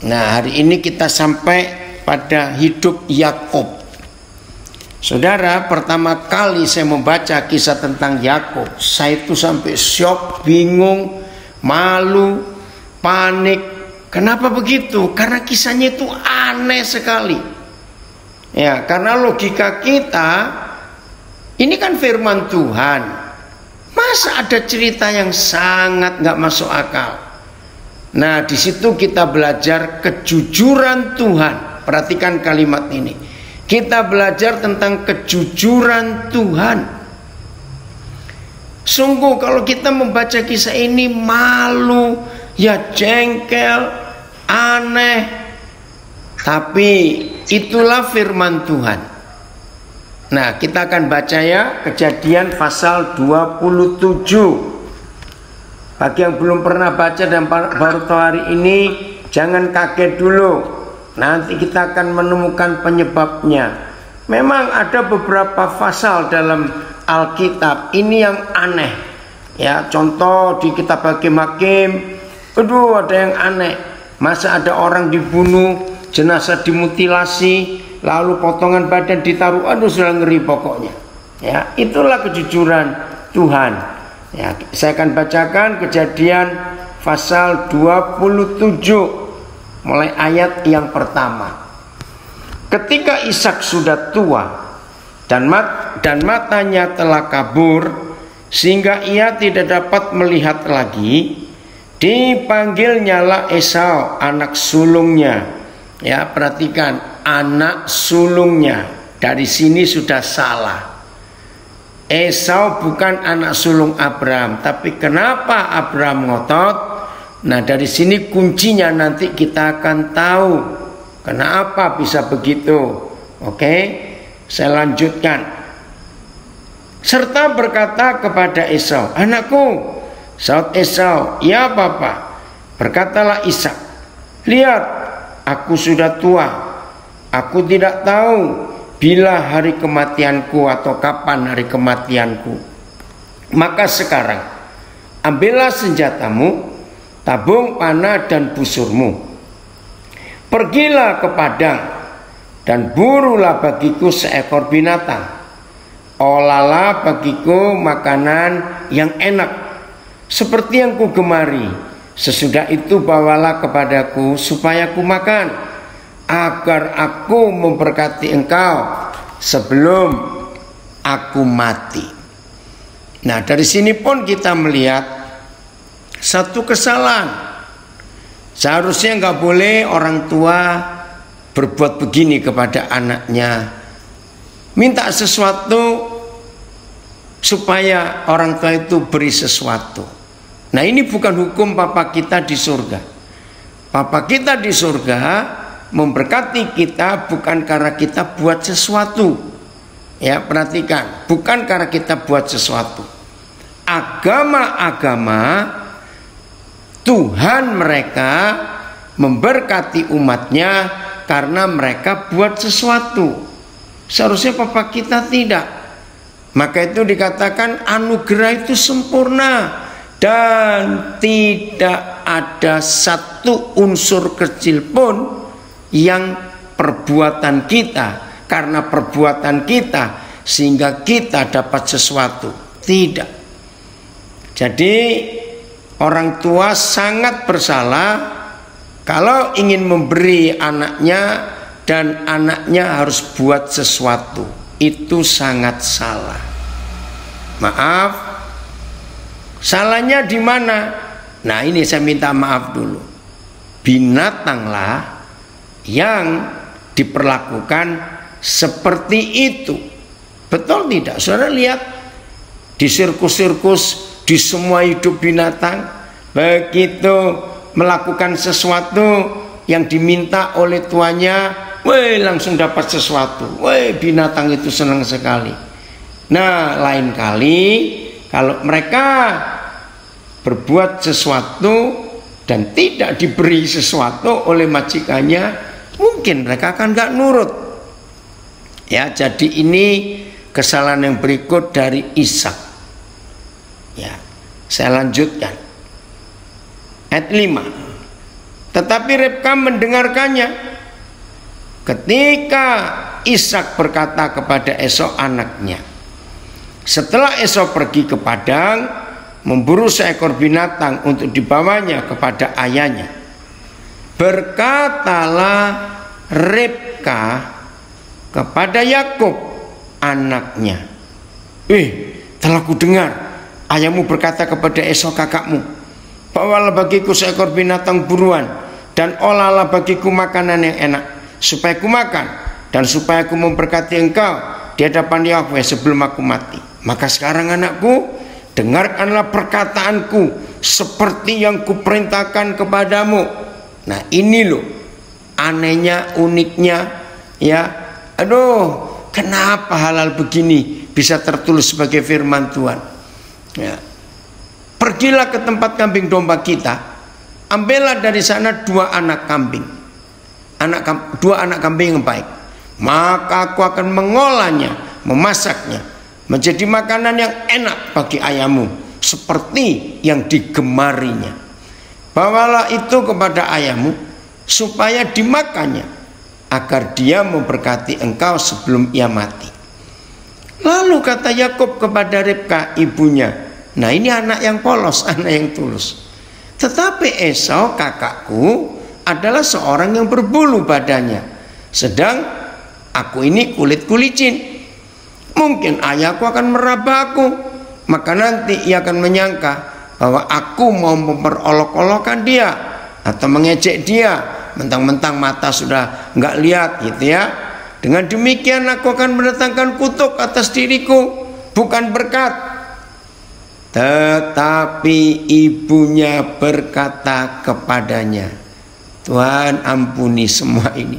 Nah, hari ini kita sampai pada hidup Yakub. Saudara, pertama kali saya membaca kisah tentang Yakub, saya itu sampai syok, bingung, malu, panik. Kenapa begitu? Karena kisahnya itu aneh sekali. Ya, karena logika kita, ini kan firman Tuhan. Masa ada cerita yang sangat gak masuk akal? Nah, di situ kita belajar kejujuran Tuhan. Perhatikan kalimat ini. Kita belajar tentang kejujuran Tuhan. Sungguh kalau kita membaca kisah ini malu, ya jengkel, aneh. Tapi itulah firman Tuhan. Nah, kita akan baca ya Kejadian pasal 27. Bagi yang belum pernah baca dan baru tahu hari ini, jangan kaget dulu. Nanti kita akan menemukan penyebabnya. Memang ada beberapa pasal dalam Alkitab ini yang aneh. Ya, contoh di kitab Hakim-Hakim, aduh ada yang aneh. Masa ada orang dibunuh, jenazah dimutilasi, lalu potongan badan ditaruh, aduh sudah ngeri pokoknya. Ya, itulah kejujuran Tuhan. Ya, saya akan bacakan Kejadian pasal 27 mulai ayat yang pertama. Ketika Ishak sudah tua dan matanya telah kabur sehingga ia tidak dapat melihat lagi, dipanggilnyalah Esau anak sulungnya. Ya, perhatikan, anak sulungnya. Dari sini sudah salah. Esau bukan anak sulung Abraham. Tapi kenapa Abraham ngotot? Nah, dari sini kuncinya, nanti kita akan tahu kenapa bisa begitu. Oke, saya lanjutkan. Serta berkata kepada Esau, anakku. Saud Esau, ya Bapa. Berkatalah Ishak, lihat, aku sudah tua. Aku tidak tahu bila hari kematianku atau kapan hari kematianku. Maka sekarang ambillah senjatamu, tabung panah dan busurmu. Pergilah ke padang dan burulah bagiku seekor binatang. Olalah bagiku makanan yang enak seperti yang ku gemari. Sesudah itu bawalah kepadaku supaya ku makan, agar aku memberkati engkau sebelum aku mati. Nah, dari sini pun kita melihat satu kesalahan. Seharusnya nggak boleh orang tua berbuat begini kepada anaknya. Minta sesuatu supaya orang tua itu beri sesuatu. Nah, ini bukan hukum Papa kita di surga. Papa kita di surga memberkati kita bukan karena kita buat sesuatu. Ya, perhatikan, bukan karena kita buat sesuatu. Agama-agama Tuhan mereka memberkati umatnya karena mereka buat sesuatu. Seharusnya Papa kita tidak. Maka itu dikatakan anugerah itu sempurna dan tidak ada satu unsur kecil pun yang perbuatan kita, karena perbuatan kita sehingga kita dapat sesuatu. Tidak. Jadi orang tua sangat bersalah kalau ingin memberi anaknya dan anaknya harus buat sesuatu. Itu sangat salah. Maaf, salahnya di mana? Nah, ini saya minta maaf dulu. Binatanglah yang diperlakukan seperti itu. Betul tidak? Saudara lihat di sirkus-sirkus, di semua hidup binatang, begitu melakukan sesuatu yang diminta oleh tuannya, weh, langsung dapat sesuatu. Weh, binatang itu senang sekali. Nah, lain kali kalau mereka berbuat sesuatu dan tidak diberi sesuatu oleh majikannya, mungkin mereka akan gak nurut. Ya, jadi ini kesalahan yang berikut dari Ishak. Ya, saya lanjutkan. Ayat 5. Tetapi Ribka mendengarkannya. Ketika Ishak berkata kepada Esau anaknya, setelah Esau pergi ke padang memburu seekor binatang untuk dibawanya kepada ayahnya, berkatalah Ribka kepada Yakub anaknya, telah kudengar ayahmu berkata kepada Esau kakakmu, bawalah bagiku seekor binatang buruan dan olahlah bagiku makanan yang enak, supaya ku makan dan supaya aku memberkati engkau di hadapan Yahweh sebelum aku mati. Maka sekarang anakku, dengarkanlah perkataanku seperti yang kuperintahkan kepadamu. Nah ini loh anehnya, uniknya ya. Aduh, kenapa halal begini bisa tertulis sebagai firman Tuhan ya. Pergilah ke tempat kambing domba kita, ambillah dari sana 2 anak kambing, 2 anak kambing yang baik, maka aku akan mengolahnya, memasaknya menjadi makanan yang enak bagi ayahmu seperti yang digemarinya. Bawalah itu kepada ayahmu supaya dimakannya, agar dia memberkati engkau sebelum ia mati. Lalu kata Yakub kepada Ribka ibunya, nah ini anak yang polos, anak yang tulus. Tetapi Esau kakakku adalah seorang yang berbulu badannya, sedang aku ini kulit licin. Mungkin ayahku akan meraba aku, maka nanti ia akan menyangka bahwa aku mau memperolok-olokkan dia atau mengejek dia, mentang-mentang mata sudah nggak lihat gitu ya. Dengan demikian aku akan mendatangkan kutuk atas diriku, bukan berkat. Tetapi ibunya berkata kepadanya, Tuhan ampuni semua ini,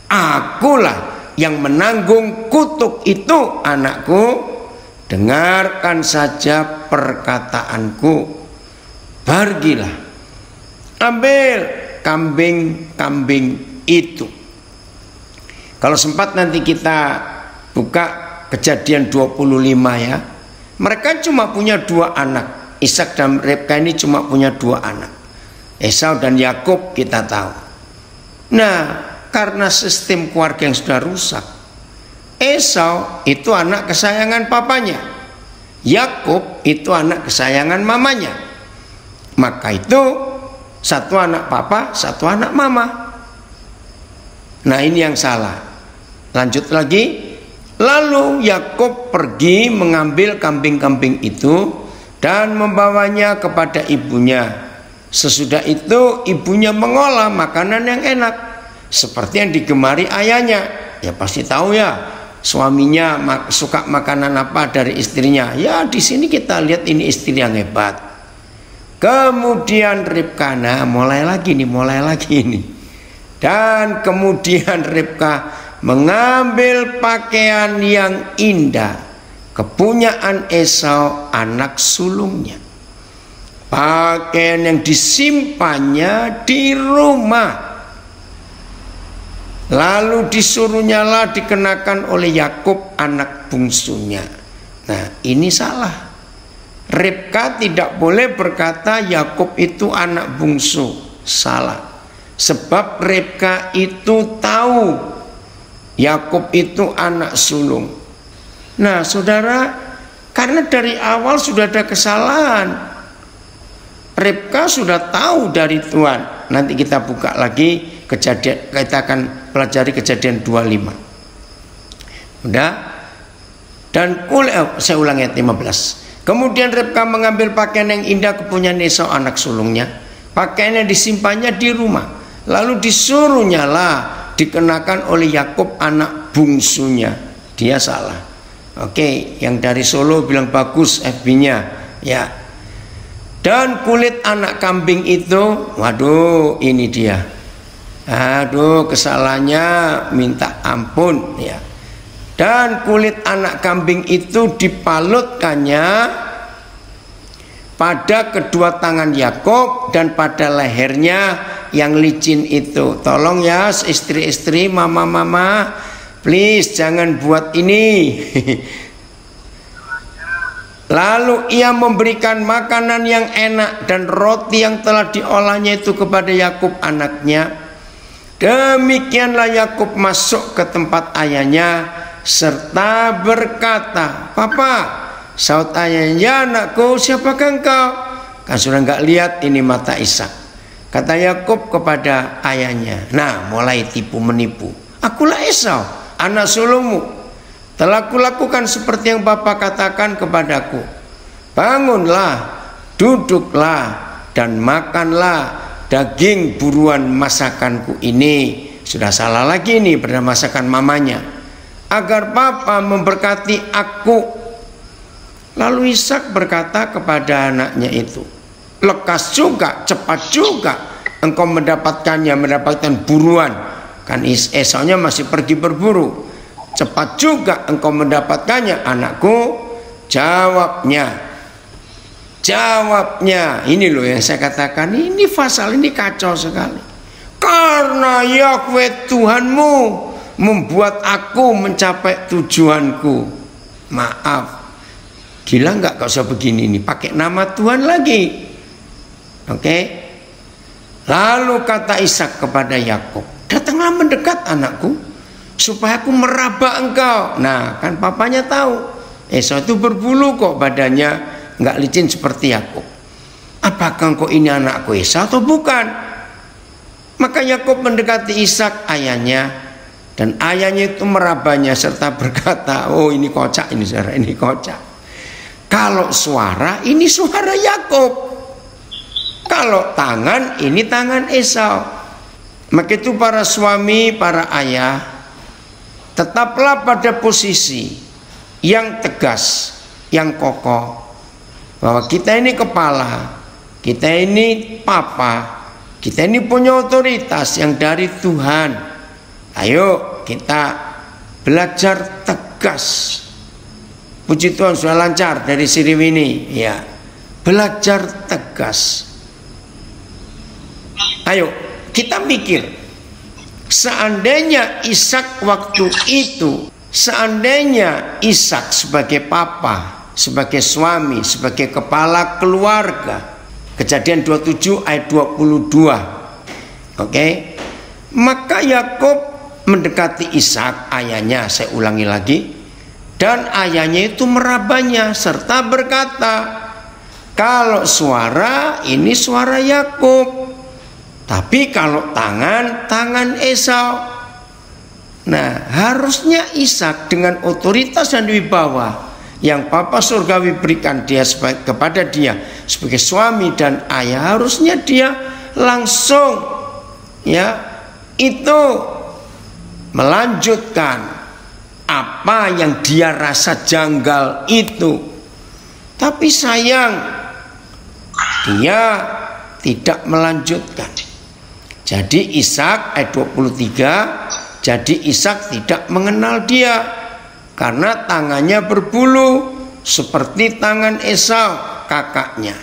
akulah yang menanggung kutuk itu anakku, dengarkan saja perkataanku. Pergilah, ambil kambing-kambing itu. Kalau sempat nanti kita buka Kejadian 25 ya. Mereka cuma punya 2 anak. Ishak dan Ribka ini cuma punya 2 anak. Esau dan Yakub kita tahu. Nah, karena sistem keluarga yang sudah rusak, Esau itu anak kesayangan papanya, Yakub itu anak kesayangan mamanya. Maka itu 1 anak papa, 1 anak mama. Nah ini yang salah. Lanjut lagi. Lalu Yakub pergi mengambil kambing-kambing itu dan membawanya kepada ibunya. Sesudah itu ibunya mengolah makanan yang enak seperti yang digemari ayahnya. Ya pasti tahu ya, suaminya suka makanan apa dari istrinya. Ya di sini kita lihat ini istri yang hebat. Kemudian Ribka, nah mulai lagi nih. Dan kemudian Ribka mengambil pakaian yang indah, kepunyaan Esau anak sulungnya, pakaian yang disimpannya di rumah, lalu disuruhnya lah dikenakan oleh Yakub anak bungsunya. Nah ini salah. Ribka tidak boleh berkata Yakub itu anak bungsu, salah. Sebab Ribka itu tahu Yakub itu anak sulung. Nah saudara, karena dari awal sudah ada kesalahan, Ribka sudah tahu dari Tuhan. Nanti kita buka lagi Kejadian, kita akan pelajari Kejadian 25. Udah. Dan saya ulang ayat 15. Kemudian Ribka mengambil pakaian yang indah kepunyaan Esau anak sulungnya, pakaian yang disimpannya di rumah, lalu disuruhnya lah dikenakan oleh Yakub anak bungsunya. Dia salah. Oke, yang dari Solo bilang bagus FB-nya ya. Dan kulit anak kambing itu, waduh ini dia. Aduh kesalahannya minta ampun ya. Dan kulit anak kambing itu dipalutkannya pada kedua tangan Yakub dan pada lehernya yang licin itu. Tolong ya istri-istri, mama-mama, please jangan buat ini. Lalu ia memberikan makanan yang enak dan roti yang telah diolahnya itu kepada Yakub anaknya. Demikianlah Yakub masuk ke tempat ayahnya serta berkata, "Papa," saut ayahnya, "Ya anakku, siapakah engkau?" Kan sudah enggak lihat ini mata Ishak. Kata Yakub kepada ayahnya, nah mulai tipu menipu, "Akulah Esau, anak sulungmu. Telah kulakukan seperti yang Bapa katakan kepadaku. Bangunlah, duduklah, dan makanlah daging buruan masakanku ini." Sudah salah lagi nih pada masakan mamanya. "Agar Papa memberkati aku." Lalu Ishak berkata kepada anaknya itu, "Lekas juga, cepat juga engkau mendapatkan buruan." Kan Esaunya masih pergi berburu. "Cepat juga engkau mendapatkannya anakku." Jawabnya ini loh yang saya katakan, ini pasal ini kacau sekali. "Karena Yahweh Tuhanmu membuat aku mencapai tujuanku." Maaf, gila nggak kau usah begini nih, pakai nama Tuhan lagi. Oke. Lalu kata Ishak kepada Yakub, "Datanglah mendekat anakku, supaya aku meraba engkau." Nah kan papanya tahu Esau itu berbulu kok badannya, nggak licin seperti Yakub. "Apakah engkau ini anakku Esau atau bukan?" Maka Yakub mendekati Ishak ayahnya, dan ayahnya itu merabanya serta berkata, "Oh ini kocak, ini saudara, ini kocak. Kalau suara ini suara Yakub, kalau tangan ini tangan Esau." Maka itu para suami, para ayah, tetaplah pada posisi yang tegas, yang kokoh, bahwa kita ini kepala, kita ini papa, kita ini punya otoritas yang dari Tuhan. Ayo kita belajar tegas. Puji Tuhan sudah lancar dari Siriwini, ya. Belajar tegas. Ayo kita mikir, seandainya Ishak waktu itu, seandainya Ishak sebagai papa, sebagai suami, sebagai kepala keluarga, Kejadian 27 ayat 22, oke, maka Yakub mendekati Ishak ayahnya, saya ulangi lagi, dan ayahnya itu merabanya serta berkata, "Kalau suara ini suara Yakub, tapi kalau tangan, tangan Esau." Nah harusnya Ishak dengan otoritas dan wibawa yang Papa surgawi berikan dia kepada dia sebagai suami dan ayah, harusnya dia langsung ya itu melanjutkan apa yang dia rasa janggal itu. Tapi sayang dia tidak melanjutkan. Jadi Ishak ayat 23, jadi Ishak tidak mengenal dia karena tangannya berbulu seperti tangan Esau kakaknya.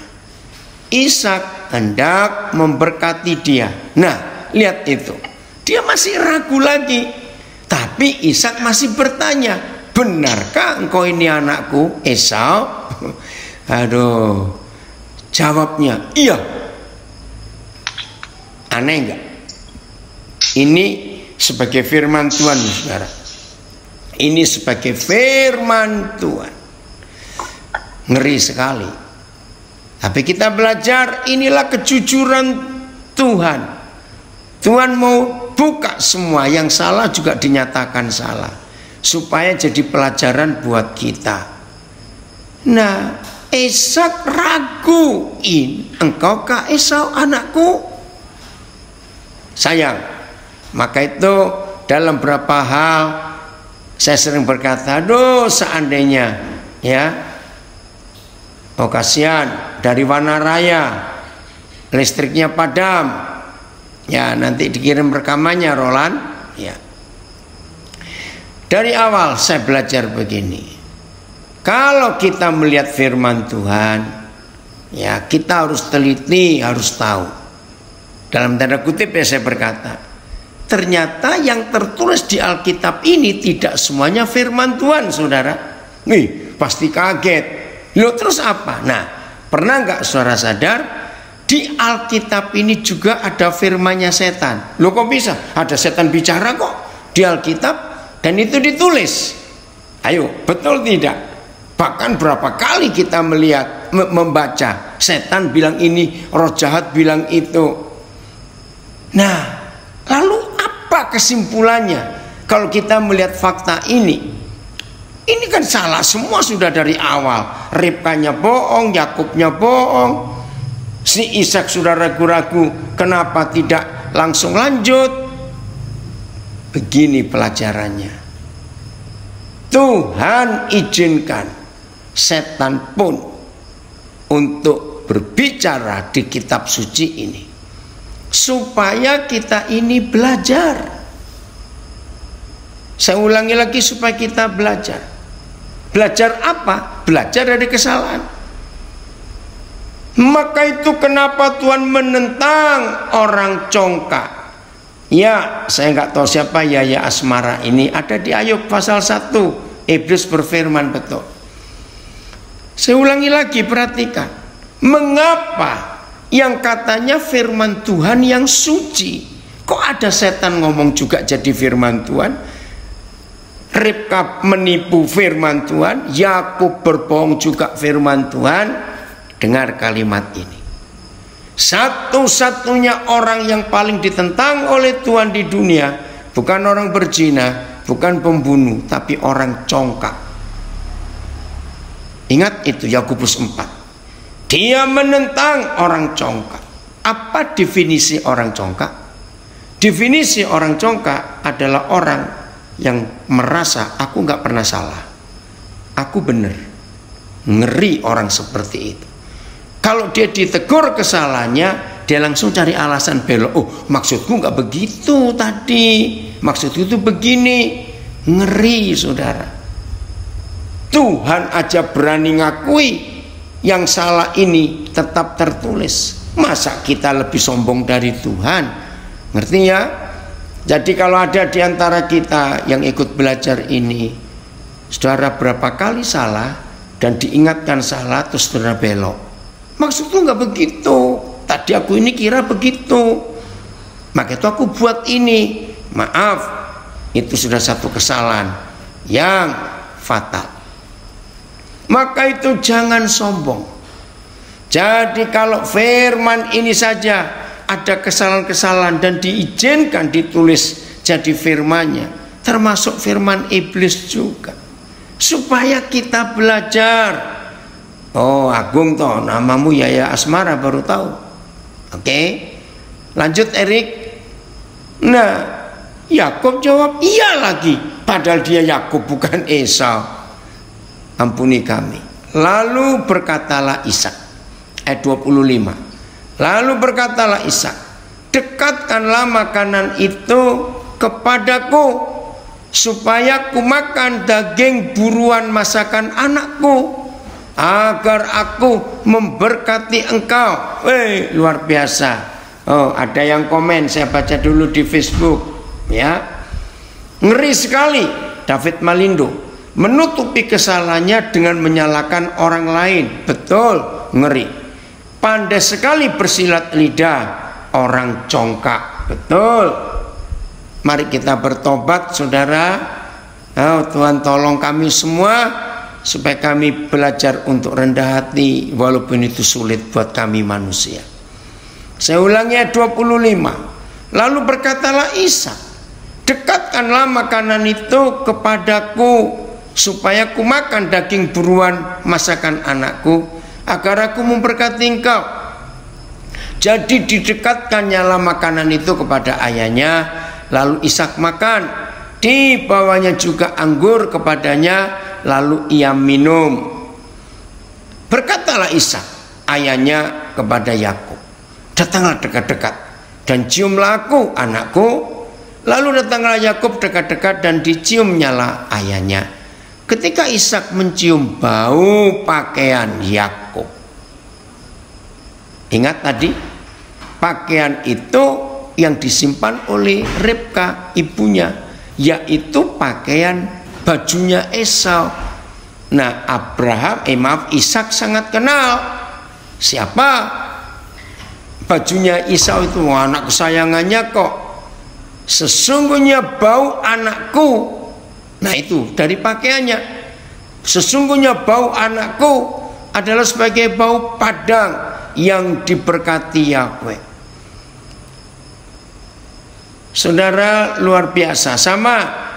Ishak hendak memberkati dia. Nah lihat itu, dia masih ragu lagi. Tapi Ishak masih bertanya, "Benarkah engkau ini anakku Esau?" Aduh, jawabnya iya. Aneh enggak? Ini sebagai firman Tuhan, saudara. Ini sebagai firman Tuhan. Ngeri sekali. Tapi kita belajar, inilah kejujuran Tuhan. Tuhan mau buka semua, yang salah juga dinyatakan salah, supaya jadi pelajaran buat kita. Nah, Ishak ragu, "Engkaukah Esau anakku?" Sayang, maka itu dalam beberapa hal saya sering berkata, "Aduh seandainya ya, oh kasihan dari Wana Raya listriknya padam, ya nanti dikirim rekamannya Roland." Ya, dari awal saya belajar begini, kalau kita melihat firman Tuhan, ya kita harus teliti, harus tahu. Dalam tanda kutip ya saya berkata, ternyata yang tertulis di Alkitab ini tidak semuanya firman Tuhan, saudara. Nih pasti kaget. Loh terus apa? Nah, pernah nggak saudara sadar di Alkitab ini juga ada firman-Nya setan? Loh kok bisa? Ada setan bicara kok di Alkitab dan itu ditulis. Ayo, betul tidak? Bahkan berapa kali kita melihat, membaca setan bilang ini, roh jahat bilang itu. Nah, lalu apa kesimpulannya kalau kita melihat fakta ini? Ini kan salah semua sudah dari awal. Ribkanya bohong, Yakubnya bohong. Si Ishak sudah ragu-ragu, kenapa tidak langsung lanjut? Begini pelajarannya. Tuhan izinkan setan pun untuk berbicara di kitab suci ini supaya kita ini belajar. Saya ulangi lagi, supaya kita belajar. Belajar apa? Belajar dari kesalahan. Maka itu kenapa Tuhan menentang orang congkak. Ya, saya nggak tahu siapa Yaya Asmara ini. Ada di Ayub pasal 1. Iblis berfirman betul. Saya ulangi lagi, perhatikan. Mengapa yang katanya firman Tuhan yang suci, kok ada setan ngomong juga jadi firman Tuhan? Ribka menipu firman Tuhan, Yakub berbohong juga firman Tuhan. Dengar kalimat ini. Satu-satunya orang yang paling ditentang oleh Tuhan di dunia bukan orang berzina, bukan pembunuh, tapi orang congkak. Ingat itu Yakobus 4. Dia menentang orang congkak. Apa definisi orang congkak? Definisi orang congkak adalah orang yang merasa aku nggak pernah salah, aku benar. Ngeri orang seperti itu. Kalau dia ditegur kesalahannya, dia langsung cari alasan belok. Oh, maksudku nggak begitu tadi, maksudku itu begini. Ngeri saudara. Tuhan aja berani ngakui yang salah ini tetap tertulis. Masa kita lebih sombong dari Tuhan? Ngerti ya? Jadi kalau ada di antara kita yang ikut belajar ini, saudara berapa kali salah dan diingatkan salah terus saudara belok. Maksudku nggak begitu. Tadi aku ini kira begitu. Maka itu aku buat ini. Maaf, itu sudah satu kesalahan yang fatal. Maka itu jangan sombong. Jadi kalau firman ini saja ada kesalahan-kesalahan dan diizinkan ditulis jadi firman-Nya, termasuk firman iblis juga, supaya kita belajar. Oh, Agung toh namamu Yaya Asmara, baru tahu. Oke, lanjut Erik. Nah, Yakub jawab iya lagi, padahal dia Yakub bukan Esau. Ampuni kami. Lalu berkatalah Ishak, ayat 25. Lalu berkatalah Ishak, dekatkanlah makanan itu kepadaku, supaya ku makan daging buruan masakan anakku, agar aku memberkati engkau. Luar biasa. Oh, ada yang komen, saya baca dulu di Facebook ya. Ngeri sekali David Malindo menutupi kesalahannya dengan menyalahkan orang lain. Betul, ngeri. Pandai sekali bersilat lidah orang congkak. Betul. Mari kita bertobat saudara. Oh, Tuhan tolong kami semua supaya kami belajar untuk rendah hati walaupun itu sulit buat kami manusia. Saya ulangi ayat 25. Lalu berkatalah Ishak, dekatkanlah makanan itu kepadaku, supaya ku makan daging buruan masakan anakku, agar aku memberkati engkau. Jadi didekatkannya makanan itu kepada ayahnya. Lalu Ishak makan, dibawanya juga anggur kepadanya, lalu ia minum. Berkatalah Ishak ayahnya kepada Yakub, datanglah dekat-dekat dan ciumlah aku anakku. Lalu datanglah Yakub dekat-dekat dan diciumnyalah ayahnya. Ketika Ishak mencium bau pakaian Yakub, ingat tadi pakaian itu yang disimpan oleh Ribka ibunya, yaitu pakaian bajunya Esau. Nah, Ishak sangat kenal siapa bajunya Esau itu. Wah, anak kesayangannya kok. Sesungguhnya bau anakku. Nah, itu dari pakaiannya. Sesungguhnya bau anakku adalah sebagai bau padang yang diberkati Yahweh. Saudara, luar biasa. Sama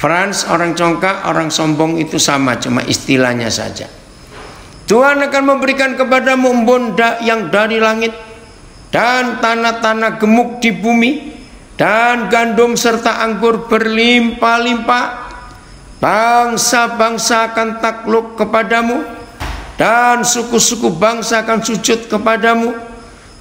Frans, orang congkak, orang sombong itu sama, cuma istilahnya saja. Tuhan akan memberikan kepadamu embun yang dari langit, dan tanah-tanah gemuk di bumi, dan gandum serta anggur berlimpah-limpah. Bangsa-bangsa akan takluk kepadamu, dan suku-suku bangsa akan sujud kepadamu.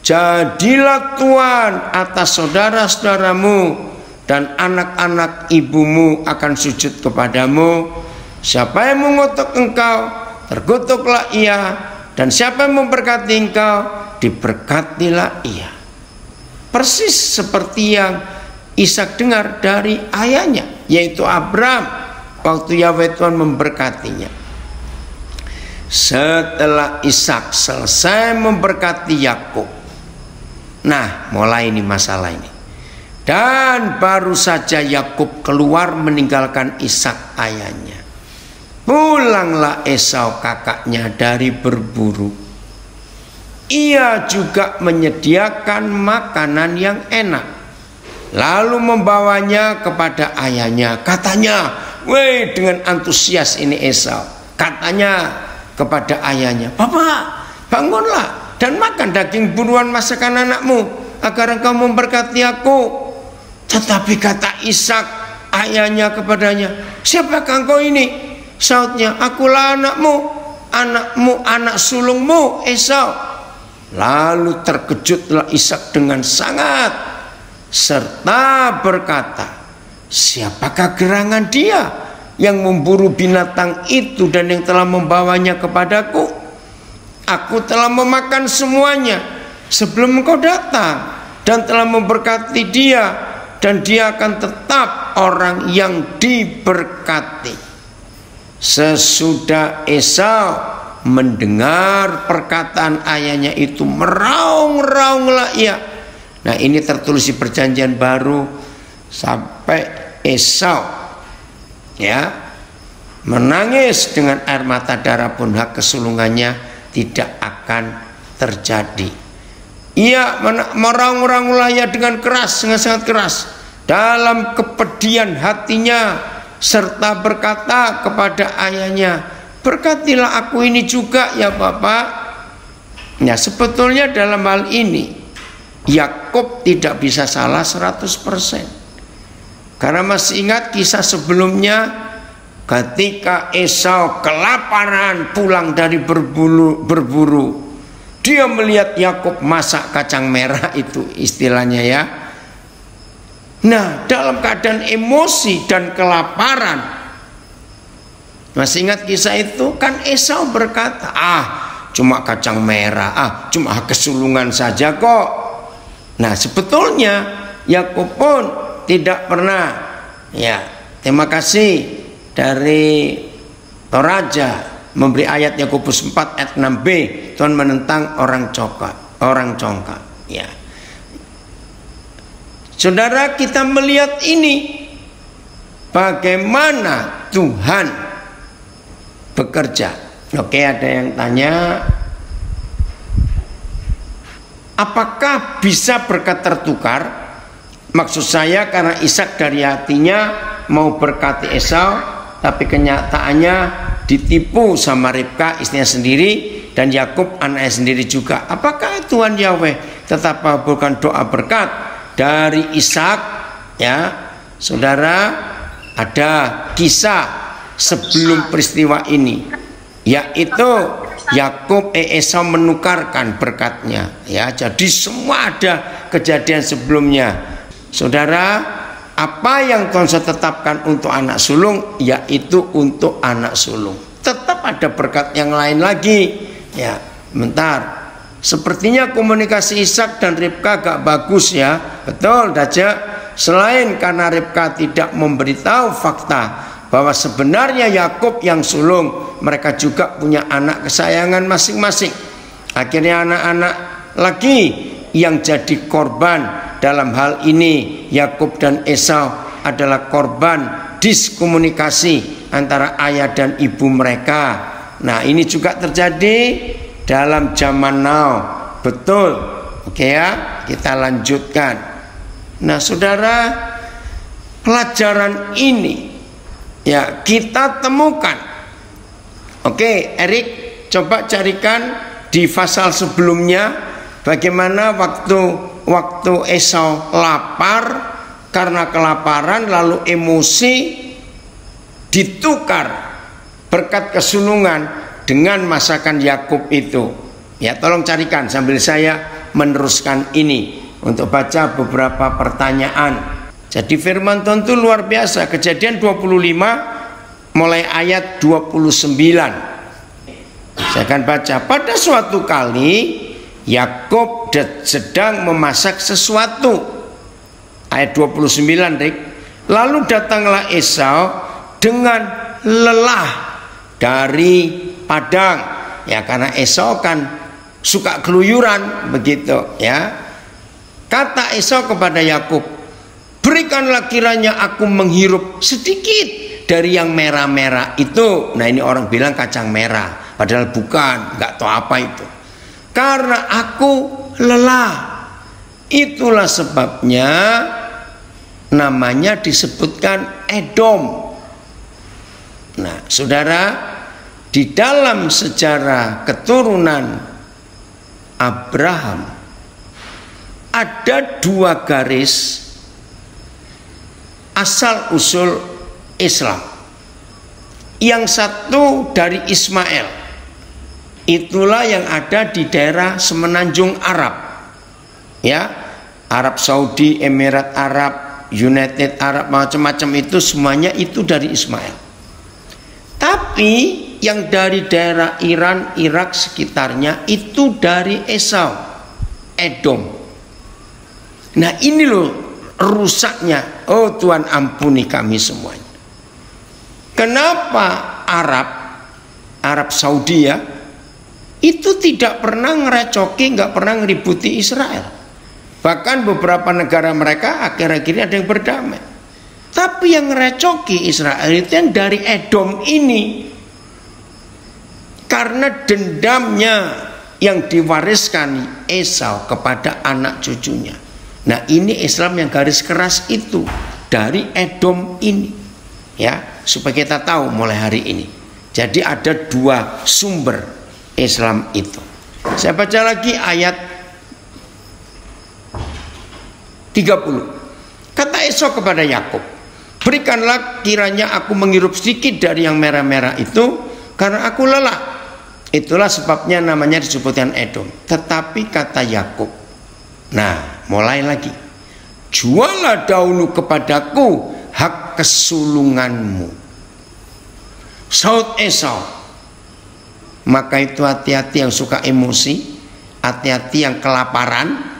Jadilah tuan atas saudara-saudaramu, dan anak-anak ibumu akan sujud kepadamu. Siapa yang mengutuk engkau, terkutuklah ia, dan siapa yang memberkati engkau, diberkatilah ia. Persis seperti yang Ishak dengar dari ayahnya, yaitu Abraham, waktu Yahweh Tuhan memberkatinya. Setelah Ishak selesai memberkati Yakub, nah mulai ini masalah ini. Dan baru saja Yakub keluar meninggalkan Ishak ayahnya, pulanglah Esau kakaknya dari berburu. Ia juga menyediakan makanan yang enak, lalu membawanya kepada ayahnya. Katanya, weh, dengan antusias ini Esau, katanya kepada ayahnya, "Bapak, bangunlah dan makan daging buruan masakan anakmu, agar engkau memberkati aku." Tetapi kata Ishak ayahnya kepadanya, "Siapakah engkau ini?" Sautnya, "Akulah anakmu, anak sulungmu Esau." Lalu terkejutlah Ishak dengan sangat, serta berkata, "Siapakah gerangan dia yang memburu binatang itu dan yang telah membawanya kepadaku? Aku telah memakan semuanya sebelum engkau datang, dan telah memberkati dia, dan dia akan tetap orang yang diberkati." Sesudah Esau mendengar perkataan ayahnya itu, meraung-raunglah ia. Nah, ini tertulis di Perjanjian Baru, sampai Esau menangis dengan air mata darah pun hak kesulungannya tidak akan terjadi. Ia meraung-raunglah ia dengan keras, dengan sangat keras, dalam kepedihan hatinya, serta berkata kepada ayahnya, "Berkatilah aku ini juga ya Bapak." Nah, sebetulnya dalam hal ini Yakub tidak bisa salah 100%. Karena masih ingat kisah sebelumnya, ketika Esau kelaparan pulang dari berburu, dia melihat Yakub masak kacang merah, itu istilahnya ya. Nah, dalam keadaan emosi dan kelaparan, masih ingat kisah itu kan? Esau berkata, cuma kacang merah, cuma kesulungan saja kok. Nah, sebetulnya Yakub pun tidak pernah, terima kasih dari Toraja memberi ayat Yakobus 4 ayat 6b, Tuhan menentang orang congkak. Saudara, kita melihat ini, bagaimana Tuhan bekerja. Oke, ada yang tanya, apakah bisa berkat tertukar? Maksud saya karena Ishak dari hatinya mau berkati Esau, tapi kenyataannya ditipu sama Ribka istrinya sendiri, dan Yakub anaknya sendiri juga. Apakah Tuhan Yahweh tetap mengabulkan doa berkat dari Ishak? Saudara, ada kisah sebelum peristiwa ini, yaitu Esau menukarkan berkatnya. Jadi semua ada kejadian sebelumnya. Saudara, apa yang Tuhan sudah tetapkan untuk anak sulung, yaitu untuk anak sulung. Tetap ada berkat yang lain lagi. Bentar. Sepertinya komunikasi Ishak dan Ribka gak bagus ya. Betul, Daja. Selain karena Ribka tidak memberitahu fakta bahwa sebenarnya Yakub yang sulung mereka juga punya anak kesayangan masing-masing. Akhirnya anak-anak lagi yang jadi korban dalam hal ini. Yakub dan Esau adalah korban diskomunikasi antara ayah dan ibu mereka. Nah, ini juga terjadi dalam zaman now. Betul. Oke ya, kita lanjutkan. Nah, saudara, pelajaran ini ya kita temukan. Oke, Erik, coba carikan di pasal sebelumnya bagaimana waktu Esau lapar karena kelaparan lalu emosi ditukar berkat kesulungan dengan masakan Yakub itu. Ya, tolong carikan sambil saya meneruskan ini untuk baca beberapa pertanyaan. Jadi firman Tuhan itu luar biasa. Kejadian 25 mulai ayat 29. Saya akan baca. Pada suatu kali Yakub sedang memasak sesuatu. Ayat 29, Rik. Lalu datanglah Esau dengan lelah dari padang. Ya, karena Esau kan suka keluyuran begitu ya. Kata Esau kepada Yakub, berikanlah kiranya aku menghirup sedikit dari yang merah-merah itu. Nah, ini orang bilang kacang merah, padahal bukan, nggak tahu apa itu. Karena aku lelah. Itulah sebabnya namanya disebutkan Edom. Nah, saudara, di dalam sejarah keturunan Abraham ada dua garis asal usul Islam. Yang satu dari Ismail, itulah yang ada di daerah semenanjung Arab, ya, Arab Saudi, Emirat Arab, United Arab, macam-macam itu semuanya itu dari Ismail. Tapi yang dari daerah Iran, Irak sekitarnya itu dari Esau, Edom. Nah, ini loh rusaknya. Oh Tuhan, ampuni kami semuanya. Kenapa Arab Saudi ya itu tidak pernah ngerecoki, nggak pernah ngeributi Israel. Bahkan beberapa negara mereka akhir-akhir ini ada yang berdamai. Tapi yang ngerecoki Israel itu yang dari Edom ini, karena dendamnya yang diwariskan Esau kepada anak cucunya. Nah, ini Islam yang garis keras itu dari Edom ini, ya, supaya kita tahu mulai hari ini. Jadi ada dua sumber Islam itu. Saya baca lagi ayat 30. Kata Esau kepada Yakub, berikanlah kiranya aku menghirup sedikit dari yang merah-merah itu, karena aku lelah. Itulah sebabnya namanya disebutkan Edom. Tetapi kata Yakub, nah mulai lagi, jualah dahulu kepadaku hak kesulunganmu. Saud Esau. Maka itu hati-hati yang suka emosi, hati-hati yang kelaparan.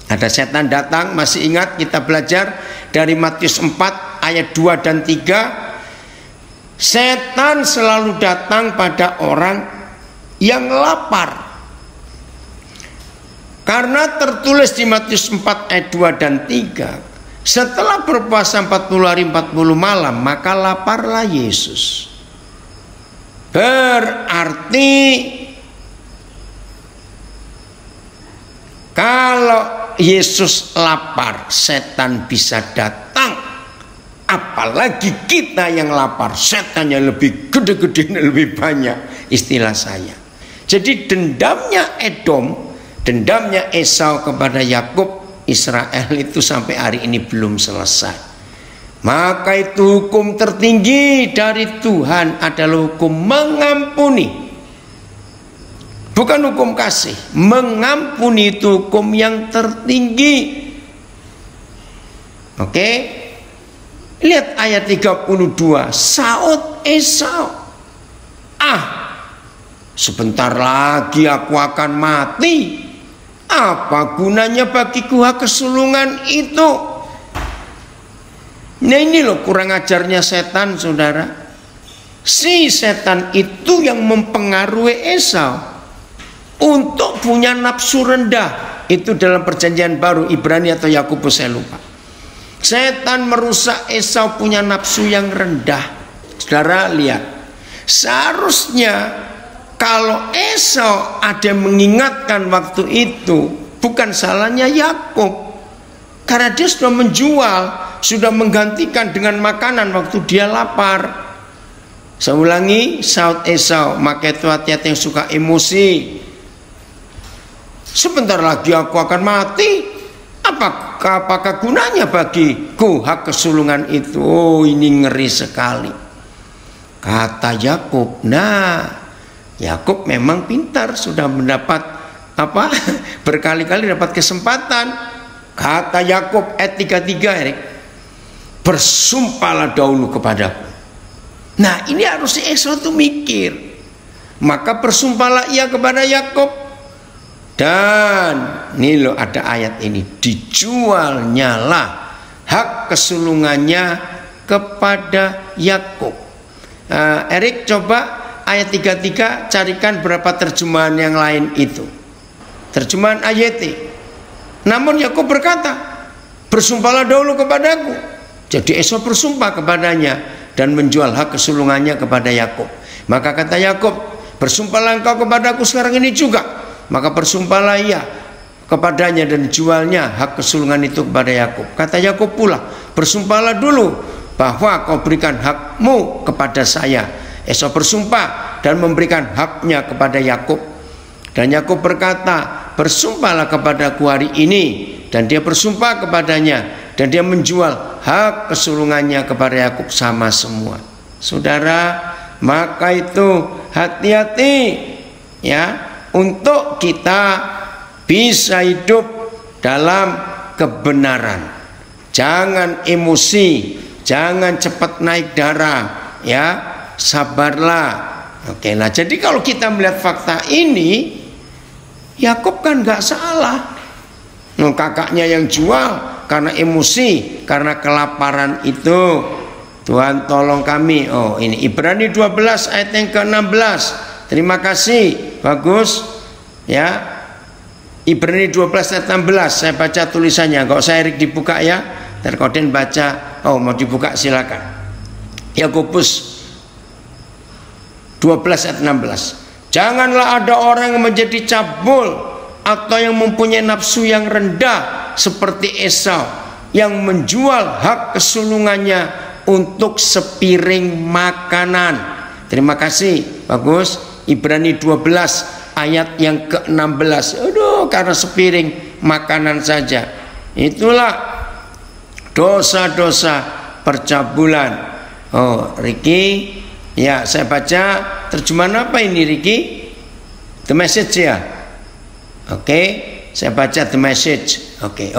Ada setan datang, masih ingat kita belajar dari Matius 4 ayat 2 dan 3. Setan selalu datang pada orang yang lapar. Karena tertulis di Matius 4 ayat 2 dan 3, setelah berpuasa 40 hari 40 malam, maka laparlah Yesus. Berarti kalau Yesus lapar, setan bisa datang. Apalagi kita yang lapar, setannya lebih gede-gede, lebih banyak, istilah saya. Jadi dendamnya Edom, dendamnya Esau kepada Yakub, Israel itu sampai hari ini belum selesai. Maka itu hukum tertinggi dari Tuhan adalah hukum mengampuni. Bukan hukum kasih, mengampuni itu hukum yang tertinggi. Oke? Lihat ayat 32, Saud Esau. Sebentar lagi aku akan mati. Apa gunanya bagiku hak kesulungan itu? Nah, ini loh kurang ajarnya setan, saudara. Si setan itu yang mempengaruhi Esau untuk punya nafsu rendah. Itu dalam perjanjian baru, Ibrani atau Yakobus saya lupa. Setan merusak Esau punya nafsu yang rendah. Saudara lihat, seharusnya kalau Esau ada yang mengingatkan waktu itu, bukan salahnya Yakub, karena dia sudah menjual, sudah menggantikan dengan makanan waktu dia lapar. Saya ulangi, saud Esau, maka itu hati-hati yang suka emosi. Sebentar lagi aku akan mati. Apakah gunanya bagiku hak kesulungan itu? Oh, ini ngeri sekali. Kata Yakub, nah, Yakub memang pintar, sudah mendapat berkali-kali dapat kesempatan. Kata Yakub ayat 33, Erik, bersumpahlah dahulu kepadaku. Nah, ini harusnya Esau itu mikir. Maka bersumpahlah ia kepada Yakub. Dan ini loh ada ayat ini, dijualnyalah hak kesulungannya kepada Yakub. Erik coba ayat 33 carikan berapa terjemahan yang lain itu. Terjemahan AYT. Namun Yakub berkata, bersumpahlah dahulu kepadaku. Jadi Esau bersumpah kepadanya dan menjual hak kesulungannya kepada Yakub. Maka kata Yakub, bersumpahlah engkau kepadaku sekarang ini juga. Maka bersumpahlah ia kepadanya dan jualnya hak kesulungan itu kepada Yakub. Kata Yakub pula, bersumpahlah dulu bahwa kau berikan hakmu kepada saya. Esau bersumpah dan memberikan haknya kepada Yakub. Dan Yakub berkata, bersumpahlah kepadaku hari ini. Dan dia bersumpah kepadanya, dan dia menjual hak kesulungannya kepada Yakub sama semua. Saudara, maka itu hati-hati ya, untuk kita bisa hidup dalam kebenaran. Jangan emosi, jangan cepat naik darah, ya, sabarlah. Oke, nah jadi kalau kita melihat fakta ini, Yakub kan nggak salah. Kakaknya yang jual karena emosi, karena kelaparan itu. Tuhan tolong kami. Oh, ini Ibrani 12 ayat yang ke-16. Terima kasih, bagus ya. Ibrani 12 ayat 16, saya baca tulisannya. Enggak usah Erik dibuka ya. Terkoden baca. Oh, mau dibuka silakan. Yakobus 12 ayat 16. Janganlah ada orang yang menjadi cabul atau yang mempunyai nafsu yang rendah seperti Esau yang menjual hak kesulungannya untuk sepiring makanan. Terima kasih, bagus. Ibrani 12 ayat yang ke-16. Aduh, karena sepiring makanan saja. Itulah dosa-dosa percabulan. Oh, Ricky, ya saya baca terjemahan apa ini Ricky? The Message ya. Oke, saya baca The Message. Oke.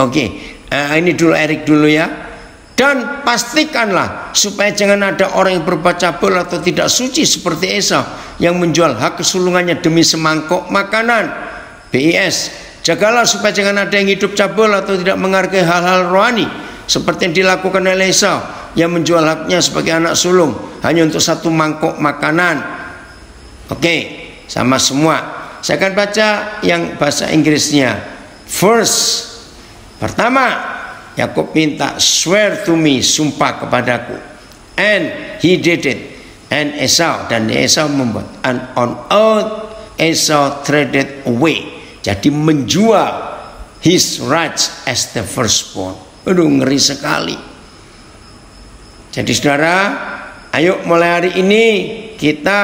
Ini dulu Erik dulu ya. Dan pastikanlah supaya jangan ada orang yang berbuat cabul atau tidak suci seperti Esau yang menjual hak kesulungannya demi semangkok makanan. BIS, jagalah supaya jangan ada yang hidup cabul atau tidak menghargai hal-hal rohani seperti yang dilakukan oleh Esau yang menjual haknya sebagai anak sulung hanya untuk satu mangkok makanan. Oke, sama semua. Saya akan baca yang bahasa Inggrisnya. First, pertama, Yakub minta, swear to me, sumpah kepadaku. And he did it. And Esau, dan Esau membuat. And on oath Esau traded away. Jadi menjual his rights as the firstborn. Aduh, ngeri sekali. Jadi saudara, ayo mulai hari ini kita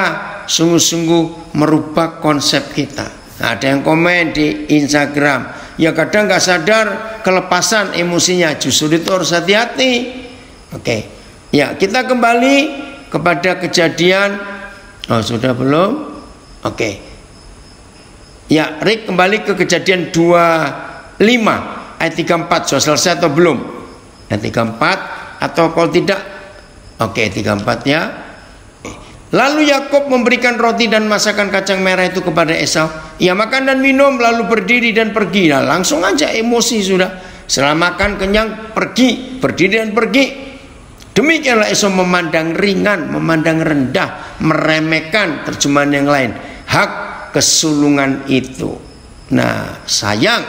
sungguh-sungguh merubah konsep kita. Nah, ada yang komen di Instagram, ya kadang nggak sadar kelepasan emosinya, justru itu harus hati-hati. Oke, ya kita kembali kepada kejadian. Oh, sudah belum? Oke. Ya, Rick kembali ke kejadian 25 ayat 34. Sudah selesai atau belum? Ayat 34 atau kalau tidak? Oke, 34 ya. Lalu Yakub memberikan roti dan masakan kacang merah itu kepada Esau. Ia makan dan minum lalu berdiri dan pergi. Nah, langsung aja emosi sudah. Setelah makan kenyang pergi, berdiri dan pergi. Demikianlah Esau memandang ringan, memandang rendah, meremehkan, terjemahan yang lain, hak kesulungan itu. Nah, sayang,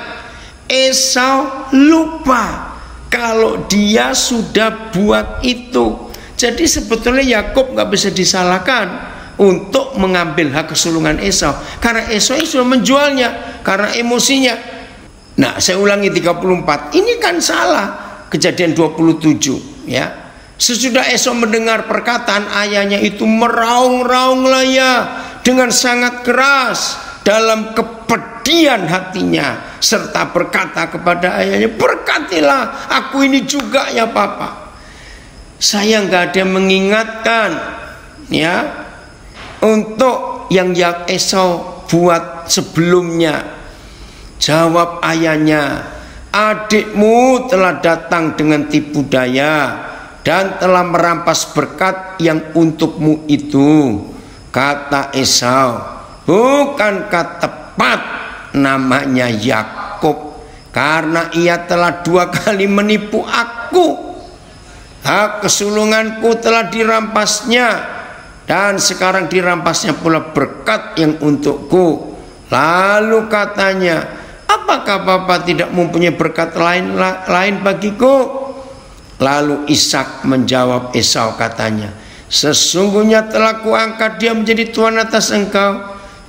Esau lupa kalau dia sudah buat itu. Jadi sebetulnya Yakub nggak bisa disalahkan untuk mengambil hak kesulungan Esau, karena Esau sudah menjualnya karena emosinya. Nah, saya ulangi 34. Ini kan salah. Kejadian 27, ya. Sesudah Esau mendengar perkataan ayahnya itu, meraung-raunglah ia dengan sangat keras dalam kepedihan hatinya, serta berkata kepada ayahnya, berkatilah aku ini juga ya Papa. Saya nggak ada mengingatkan, ya, untuk yang Esau buat sebelumnya. Jawab ayahnya, adikmu telah datang dengan tipu daya dan telah merampas berkat yang untukmu itu. Kata Esau, bukankah tepat namanya Yakub, karena ia telah 2 kali menipu aku. Hak kesulunganku telah dirampasnya, dan sekarang dirampasnya pula berkat yang untukku. Lalu katanya, apakah Bapak tidak mempunyai berkat lain bagiku? Lalu Ishak menjawab Esau, katanya, sesungguhnya telah kuangkat dia menjadi tuan atas engkau,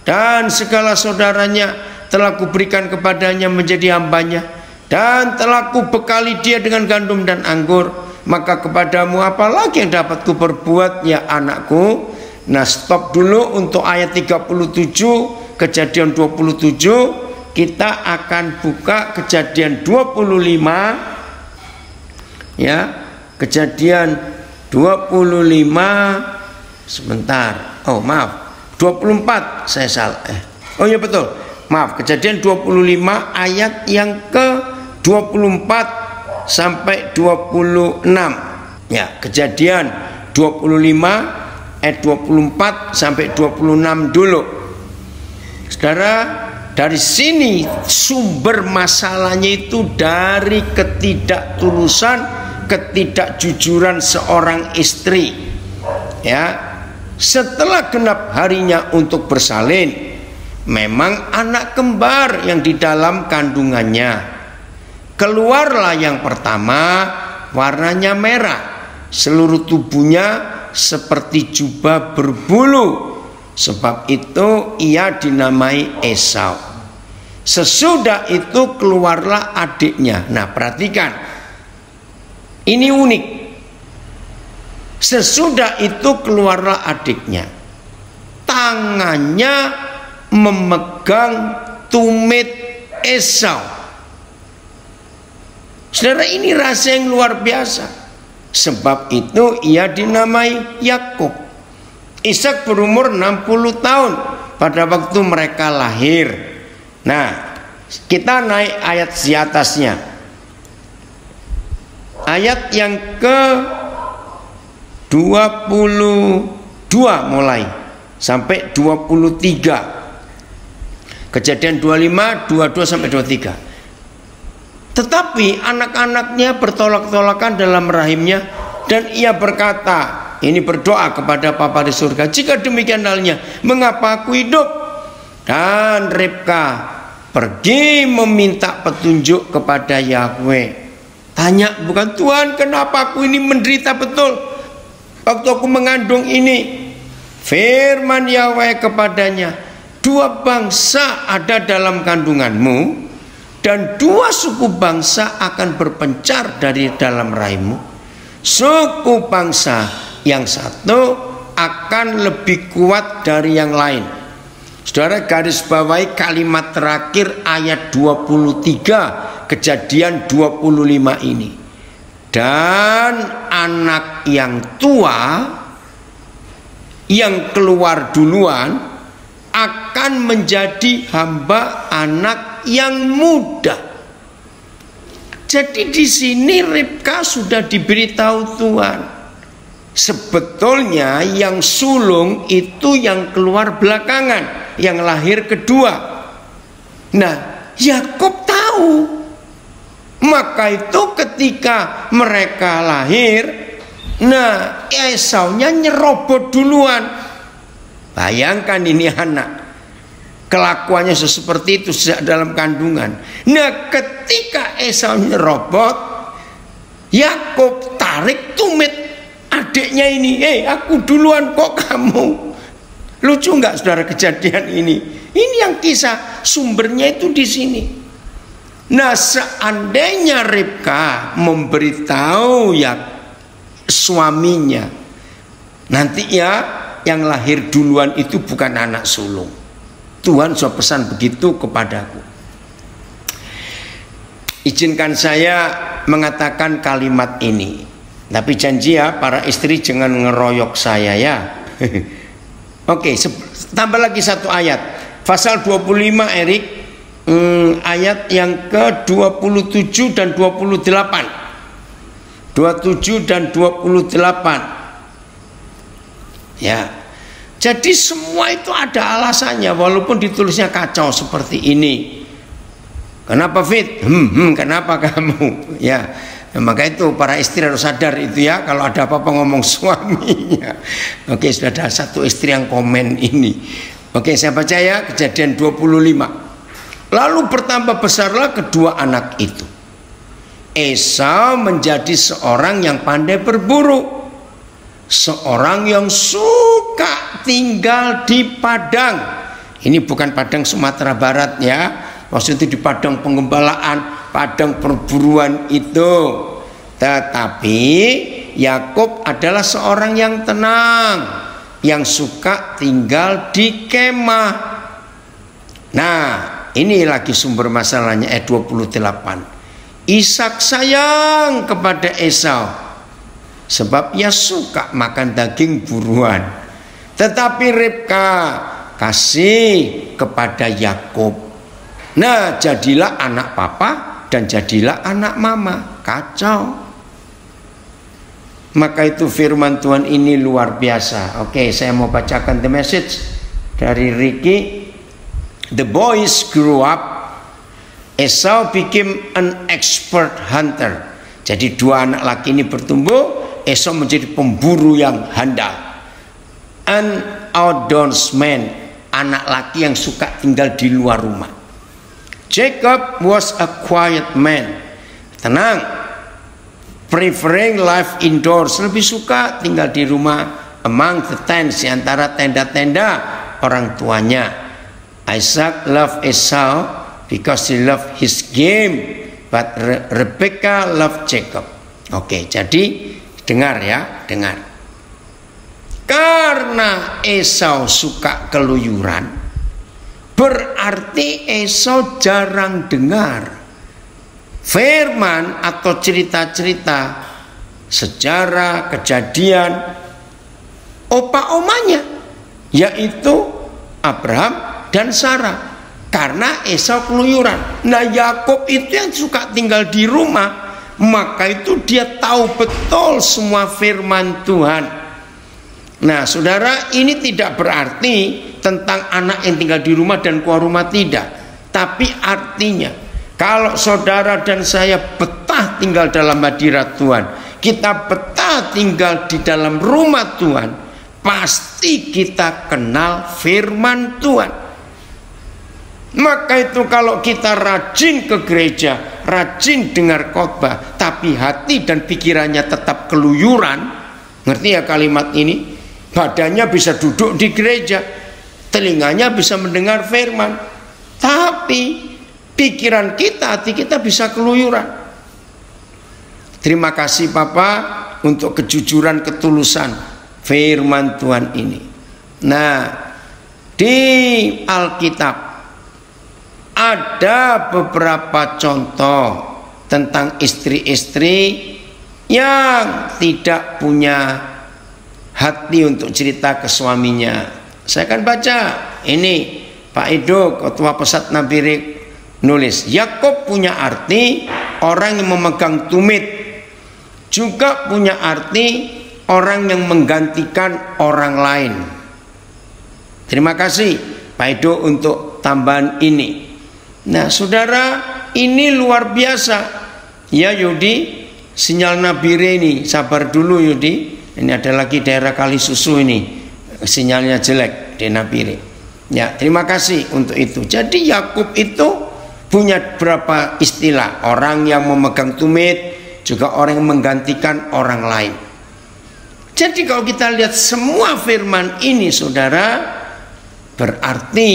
dan segala saudaranya telah kuberikan kepadanya menjadi hambanya, dan telah kubekali dia dengan gandum dan anggur. Maka kepadamu apalagi yang dapat kuperbuat, ya anakku? Nah, stop dulu untuk ayat 37, Kejadian 27. Kita akan buka Kejadian 25, ya. Kejadian 25 sebentar. Oh, maaf. 24 saya salah. Oh ya betul. Maaf, Kejadian 25 ayat yang ke-24 sampai 26. Ya, Kejadian 25 ayat 24 sampai 26 dulu. Saudara, dari sini sumber masalahnya itu dari ketidaktulusan, ketidakjujuran seorang istri. Ya, setelah genap harinya untuk bersalin, memang anak kembar yang di dalam kandungannya. Keluarlah yang pertama, warnanya merah, seluruh tubuhnya seperti jubah berbulu. Sebab itu ia dinamai Esau. Sesudah itu keluarlah adiknya. Nah, perhatikan, ini unik. Sesudah itu keluarlah adiknya, tangannya memegang tumit Esau. Saudara, ini rahasia yang luar biasa. Sebab itu ia dinamai Yakub. Ishak berumur 60 tahun pada waktu mereka lahir. Nah, kita naik ayat di atasnya. Ayat yang ke-22 mulai sampai 23. Kejadian 25, 22 sampai 23. Tetapi anak-anaknya bertolak-tolakan dalam rahimnya, dan ia berkata, ini berdoa kepada Bapa di surga, jika demikian halnya, mengapa aku hidup? Dan Ribka pergi meminta petunjuk kepada Yahweh. Tanya, bukan Tuhan, kenapa aku ini menderita betul waktu aku mengandung ini? Firman Yahweh kepadanya, 2 bangsa ada dalam kandunganmu, dan 2 suku bangsa akan berpencar dari dalam rahimmu. Suku bangsa yang satu akan lebih kuat dari yang lain. Saudara, garis bawahi kalimat terakhir ayat 23 Kejadian 25 ini. Dan anak yang tua yang keluar duluan akan menjadi hamba anak yang muda. Jadi di sini Ribka sudah diberitahu Tuhan, sebetulnya yang sulung itu yang keluar belakangan, yang lahir kedua. Nah, Yakub tahu. Maka itu ketika mereka lahir, Nah, Esaunya nyerobot duluan. Bayangkan ini anak, kelakuannya seperti itu sejak dalam kandungan. Nah, ketika Esau nyerobot, Yakub tarik tumit adiknya ini. Aku duluan kok kamu. Lucu nggak saudara kejadian ini? Ini yang kisah sumbernya itu di sini. Nah, seandainya Ribka memberitahu ya suaminya, nanti ya yang lahir duluan itu bukan anak sulung. Tuhan sudah pesan begitu kepadaku. Izinkan saya mengatakan kalimat ini. Tapi janji ya para istri jangan ngeroyok saya ya. Oke, tambah lagi satu ayat. Pasal 25 Erik, ayat yang ke-27 dan 28. 27 dan 28. Ya. Jadi semua itu ada alasannya walaupun ditulisnya kacau seperti ini. Kenapa Fit? Kenapa kamu? Ya. Maka itu para istri harus sadar itu ya, kalau ada apa-apa ngomong suaminya. Oke, sudah ada satu istri yang komen ini. Oke, saya baca ya, Kejadian 25. Lalu bertambah besarlah kedua anak itu. Esau menjadi seorang yang pandai berburu, seorang yang suka tinggal di padang. Ini bukan padang Sumatera Barat ya, maksudnya di padang penggembalaan, padang perburuan itu. Tetapi Yakub adalah seorang yang tenang, yang suka tinggal di kemah. Nah, ini lagi sumber masalahnya ayat 28. Ishak sayang kepada Esau sebab ia suka makan daging buruan, tetapi Ribka kasih kepada Yakub. Nah, jadilah anak papa dan jadilah anak mama. Kacau. Maka itu firman Tuhan ini luar biasa. Oke, saya mau bacakan the message dari Ricky. The boys grew up. Esau became an expert hunter. Jadi dua anak laki ini bertumbuh. Esau menjadi pemburu yang handal. An outdoorsman, anak laki yang suka tinggal di luar rumah. Jacob was a quiet man, tenang, preferring life indoors, lebih suka tinggal di rumah, among the tents, di antara tenda-tenda orang tuanya. Isaac loved Esau because he loved his game, but Rebecca loved Jacob. Oke, jadi dengar ya, dengar. Karena Esau suka keluyuran, berarti Esau jarang dengar firman atau cerita-cerita sejarah, kejadian opa-omanya, yaitu Abraham dan Sarah. Karena Esau keluyuran. Nah, Yakub itu yang suka tinggal di rumah, maka itu dia tahu betul semua firman Tuhan. Nah, saudara, ini tidak berarti tentang anak yang tinggal di rumah dan keluar rumah, tidak. Tapi artinya, kalau saudara dan saya betah tinggal dalam hadirat Tuhan, kita betah tinggal di dalam rumah Tuhan, pasti kita kenal firman Tuhan. Maka itu kalau kita rajin ke gereja, rajin dengar khotbah, tapi hati dan pikirannya tetap keluyuran, ngerti ya kalimat ini? Badannya bisa duduk di gereja, telinganya bisa mendengar firman, tapi pikiran kita, hati kita bisa keluyuran. Terima kasih Papa untuk kejujuran, ketulusan firman Tuhan ini. Nah, di Alkitab ada beberapa contoh tentang istri-istri yang tidak punya hati untuk cerita ke suaminya. Saya akan baca ini, Pak Edo, ketua pesat Nabi Rik, nulis Yakub punya arti orang yang memegang tumit, juga punya arti orang yang menggantikan orang lain. Terima kasih Pak Edo untuk tambahan ini. Nah, saudara, ini luar biasa ya Yudi. sinyal Nabire ini, sabar dulu Yudi. Ini ada lagi daerah Kalisusu ini, sinyalnya jelek di Nabire. Ya, terima kasih untuk itu. Jadi Yakub itu punya berapa istilah, orang yang memegang tumit, juga orang yang menggantikan orang lain. Jadi kalau kita lihat semua firman ini saudara, berarti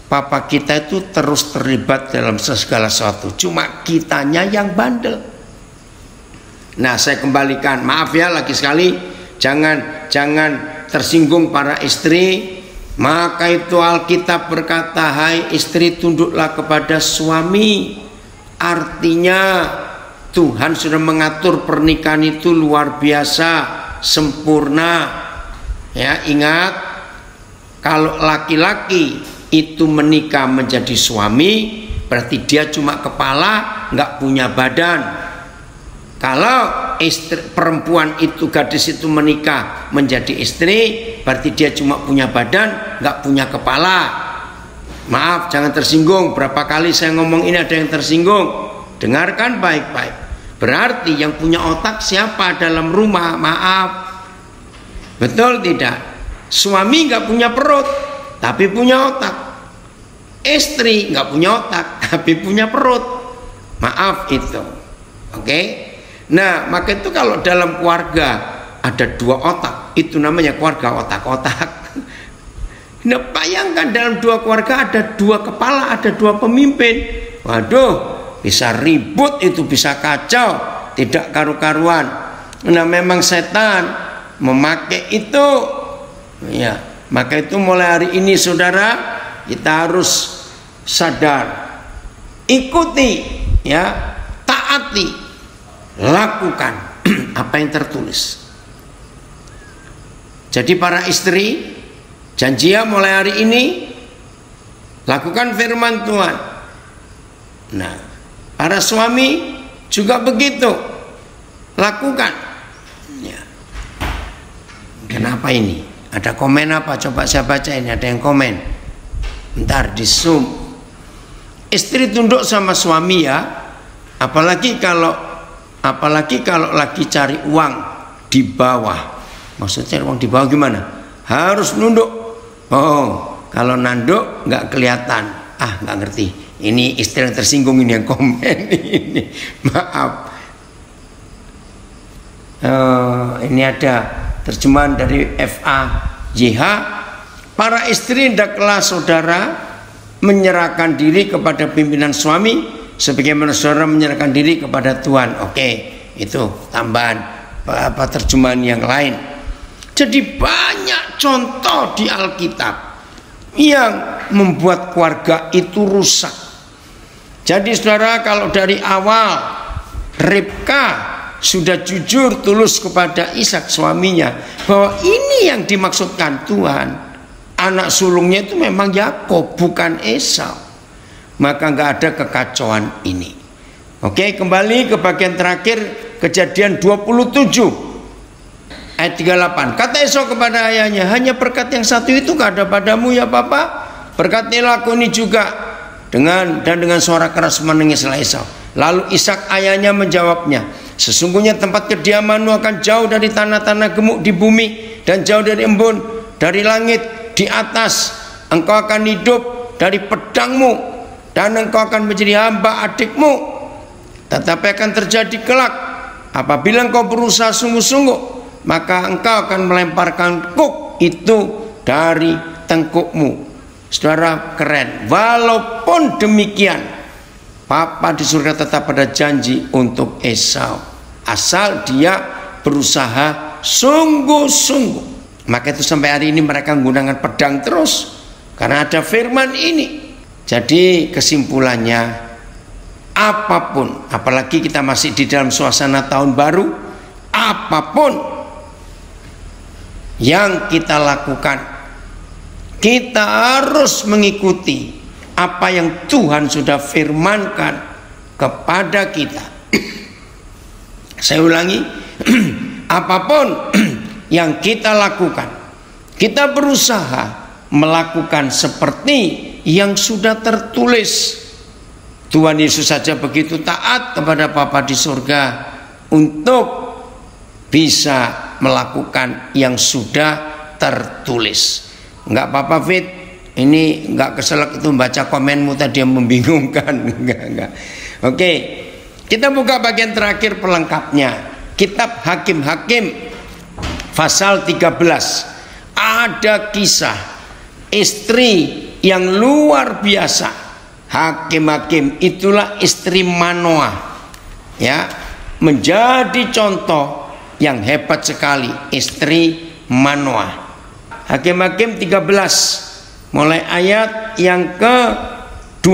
Papa kita itu terus terlibat dalam segala sesuatu. Cuma kitanya yang bandel. Nah, saya kembalikan, maaf ya lagi sekali, jangan tersinggung para istri. Maka itu Alkitab berkata, hai istri tunduklah kepada suami. Artinya Tuhan sudah mengatur pernikahan itu luar biasa, sempurna. Ya, ingat, kalau laki-laki itu menikah menjadi suami, berarti dia cuma kepala, nggak punya badan. Kalau istri, perempuan itu, gadis itu menikah menjadi istri, berarti dia cuma punya badan, nggak punya kepala. Maaf, jangan tersinggung. Berapa kali saya ngomong ini ada yang tersinggung. Dengarkan baik-baik. Berarti yang punya otak siapa dalam rumah? Maaf, betul tidak? Suami nggak punya perut, tapi punya otak. Istri nggak punya otak, tapi punya perut. Maaf itu. Oke? Nah, maka itu kalau dalam keluarga ada dua otak, itu namanya keluarga otak-otak. Nah, bayangkan dalam dua keluarga ada dua kepala, ada dua pemimpin. Waduh, bisa ribut itu, bisa kacau, tidak karu-karuan. Nah, memang setan memakai itu. Ya, maka itu mulai hari ini saudara, kita harus sadar, ikuti, ya, taati, lakukan apa yang tertulis. Jadi para istri, janji ya mulai hari ini lakukan firman Tuhan. Nah, para suami juga begitu, lakukan. Ya. Kenapa ini? Ada komen apa? Coba saya baca ini. Ada yang komen. Ntar di Zoom. Istri tunduk sama suami ya. Apalagi kalau lagi cari uang di bawah. Maksudnya uang di bawah gimana? Harus nunduk. Oh, kalau nanduk nggak kelihatan. Ah, nggak ngerti. Ini istri yang tersinggung ini yang komen ini. Maaf. Ini ada terjemahan dari FAYH. Para istri hendaklah saudara menyerahkan diri kepada pimpinan suami sebagaimana saudara menyerahkan diri kepada Tuhan. Oke, itu tambahan terjemahan yang lain. Jadi banyak contoh di Alkitab yang membuat keluarga itu rusak. Jadi saudara, kalau dari awal Ribka sudah jujur tulus kepada Ishak suaminya bahwa ini yang dimaksudkan Tuhan, anak sulungnya itu memang Yakub bukan Esau, maka nggak ada kekacauan ini. Oke, kembali ke bagian terakhir, Kejadian 27 ayat 38. Kata Esau kepada ayahnya, hanya berkat yang satu itu gak ada padamu ya Papa? Berkatilah aku ini juga. Dengan suara keras menangislah Esau. Lalu Ishak ayahnya menjawabnya, sesungguhnya tempat kediamanmu akan jauh dari tanah-tanah gemuk di bumi, dan jauh dari embun, dari langit di atas. Engkau akan hidup dari pedangmu, dan engkau akan menjadi hamba adikmu. Tetapi akan terjadi kelak, apabila engkau berusaha sungguh-sungguh, maka engkau akan melemparkan kuk itu dari tengkukmu. Saudara, keren. Walaupun demikian, Papa di surga tetap ada janji untuk Esau, asal dia berusaha sungguh-sungguh. Maka itu sampai hari ini mereka menggunakan pedang terus, karena ada firman ini. Jadi kesimpulannya, apapun, apalagi kita masih di dalam suasana tahun baru, apapun yang kita lakukan, kita harus mengikuti apa yang Tuhan sudah firmankan kepada kita. Saya ulangi, apapun yang kita lakukan, kita berusaha melakukan seperti yang sudah tertulis. Tuhan Yesus saja begitu taat kepada Bapa di surga, untuk bisa melakukan yang sudah tertulis. Enggak apa-apa Fit, ini enggak keselak itu baca komenmu tadi yang membingungkan. Enggak. Oke, kita buka bagian terakhir pelengkapnya. Kitab Hakim-Hakim pasal 13. Ada kisah istri yang luar biasa. Hakim-Hakim itulah istri Manoah, ya, menjadi contoh yang hebat sekali, istri Manoah. Hakim-Hakim 13 mulai ayat yang ke-2.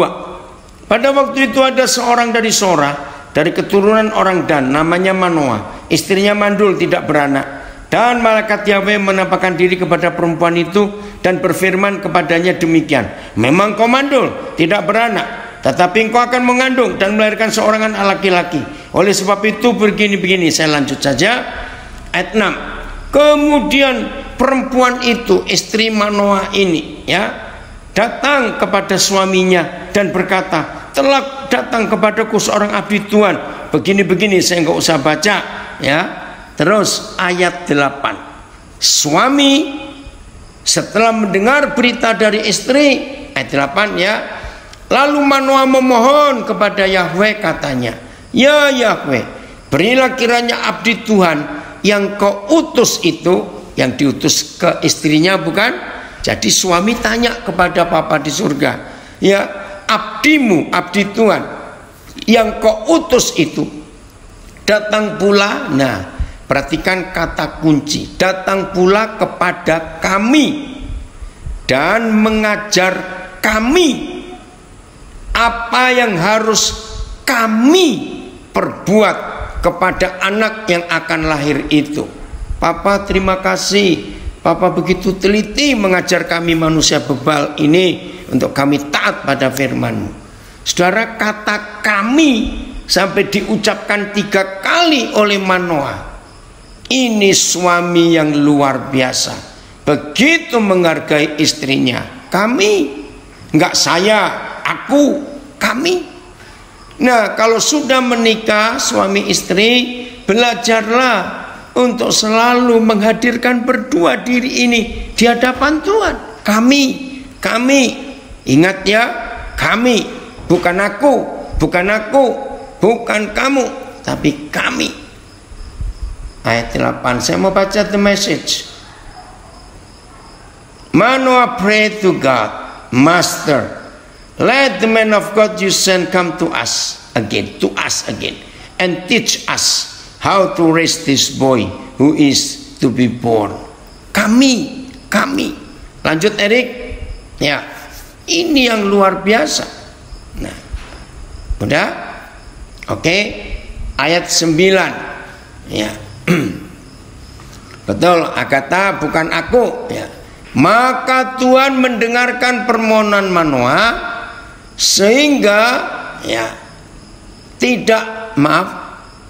Pada waktu itu ada seorang dari Sora, dari keturunan orang Dan, namanya Manoah. Istrinya mandul, tidak beranak. Dan malaikat Yahweh menampakkan diri kepada perempuan itu dan berfirman kepadanya demikian, memang kau mandul, tidak beranak, tetapi engkau akan mengandung dan melahirkan seorang anak laki-laki. Oleh sebab itu begini-begini. Saya lanjut saja ayat 6. Kemudian perempuan itu, istri Manoah ini, ya, datang kepada suaminya dan berkata, telah datang kepadaku seorang abdi Tuhan. Begini-begini, saya nggak usah baca, ya. Terus ayat 8. Suami setelah mendengar berita dari istri, ayat 8 ya, lalu Manoah memohon kepada Yahweh, katanya, ya Yahweh, berilah kiranya abdi Tuhan yang kau utus itu, yang diutus ke istrinya bukan? Jadi suami tanya kepada Bapa di surga, ya, abdimu, abdi Tuhan yang kau utus itu datang pula. Nah, perhatikan kata kunci, datang pula kepada kami dan mengajar kami apa yang harus kami perbuat kepada anak yang akan lahir itu. Papa terima kasih, Papa begitu teliti mengajar kami manusia bebal ini untuk kami taat pada firman-Mu. Saudara, kata kami sampai diucapkan 3 kali oleh Manoah. Ini suami yang luar biasa, begitu menghargai istrinya. Kami, enggak saya, aku, kami. Nah, kalau sudah menikah suami istri, belajarlah untuk selalu menghadirkan berdua diri ini di hadapan Tuhan. Kami, ingat ya, kami, bukan aku, bukan kamu, tapi kami. Ayat 8, saya mau baca the message. Manoah prayed to God, Master, let the man of God you send come to us again, and teach us how to raise this boy who is to be born. Kami. Lanjut Erik. Ya, ini yang luar biasa. Nah, udah? Oke. Ayat 9. Ya. Betul, Agatha, bukan aku, ya. Maka Tuhan mendengarkan permohonan Manoah sehingga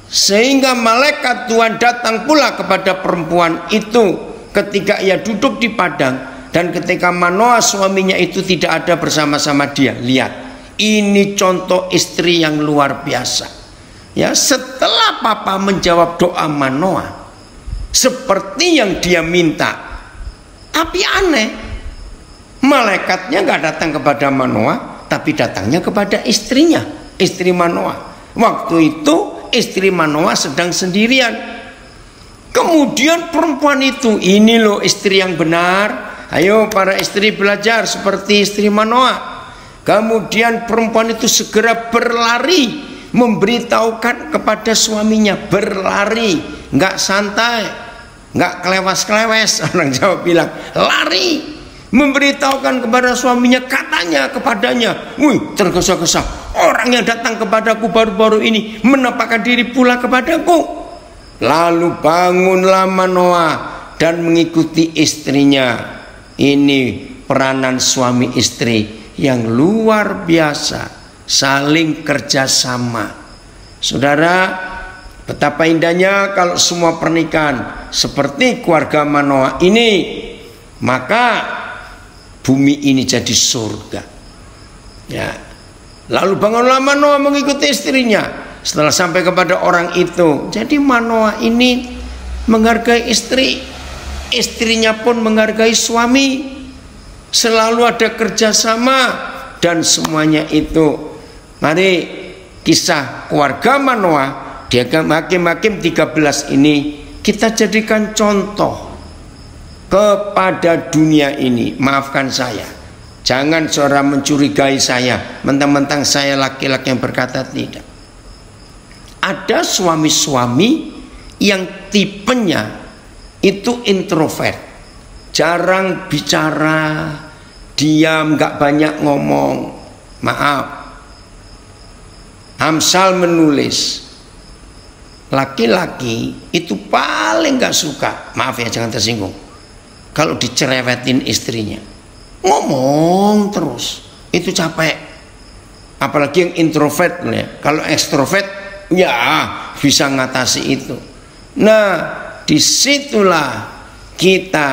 sehingga malaikat Tuhan datang pula kepada perempuan itu ketika ia duduk di padang dan ketika Manoah suaminya itu tidak ada bersama-sama dia. Lihat, ini contoh istri yang luar biasa. Ya, setelah Papa menjawab doa Manoah seperti yang dia minta, tapi aneh, malaikatnya nggak datang kepada Manoah, tapi datangnya kepada istrinya, istri Manoah. Waktu itu istri Manoah sedang sendirian. Kemudian perempuan itu, ini loh istri yang benar. Ayo para istri belajar seperti istri Manoah. Kemudian perempuan itu segera berlari memberitahukan kepada suaminya, berlari, nggak santai, nggak kelewes-kelewes, orang Jawa bilang, lari, memberitahukan kepada suaminya, katanya kepadanya, wih, tergesa-gesa, orang yang datang kepadaku baru-baru ini menampakkan diri pula kepadaku. Lalu bangunlah Manoah dan mengikuti istrinya. Ini peranan suami istri yang luar biasa, saling kerjasama. Saudara, betapa indahnya kalau semua pernikahan seperti keluarga Manoah ini, maka bumi ini jadi surga. Ya. Lalu bangunlah Manoah mengikuti istrinya setelah sampai kepada orang itu, jadi Manoah ini menghargai istri, istrinya pun menghargai suami, selalu ada kerjasama dan semuanya itu. Mari kisah keluarga Manoah di Hakim-Hakim 13 ini kita jadikan contoh kepada dunia ini. Maafkan saya, jangan saudara mencurigai saya mentang-mentang saya laki-laki yang berkata tidak. Ada suami-suami yang tipenya itu introvert, jarang bicara, diam, gak banyak ngomong. Maaf, Amsal menulis laki-laki itu paling gak suka, maaf ya jangan tersinggung, kalau dicerewetin istrinya, ngomong terus, itu capek. Apalagi yang introvert ya. Kalau ekstrovert ya bisa ngatasi itu. Nah, disitulah kita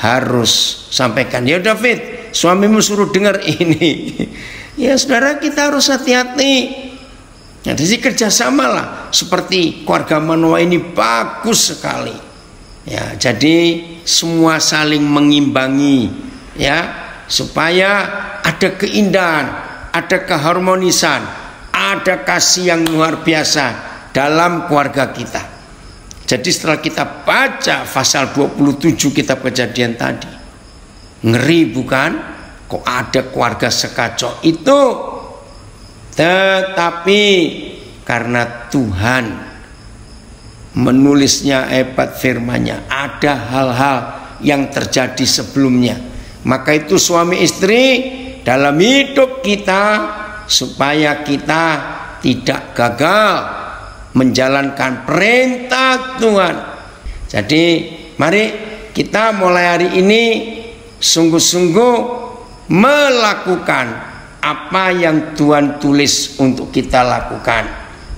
harus sampaikan, ya David, suamimu suruh dengar ini. Ya saudara, kita harus hati-hati. Nah, jadi kerjasama lah, seperti keluarga Manoah ini bagus sekali. Ya, jadi semua saling mengimbangi, ya, supaya ada keindahan, ada keharmonisan, ada kasih yang luar biasa dalam keluarga kita. Jadi setelah kita baca pasal 27 kitab Kejadian tadi, ngeri bukan? Kok ada keluarga sekacau itu? Tetapi karena Tuhan menulisnya hebat firman-Nya, ada hal-hal yang terjadi sebelumnya. Maka itu suami istri dalam hidup kita, supaya kita tidak gagal menjalankan perintah Tuhan. Jadi mari kita mulai hari ini sungguh-sungguh melakukan apa yang Tuhan tulis untuk kita lakukan.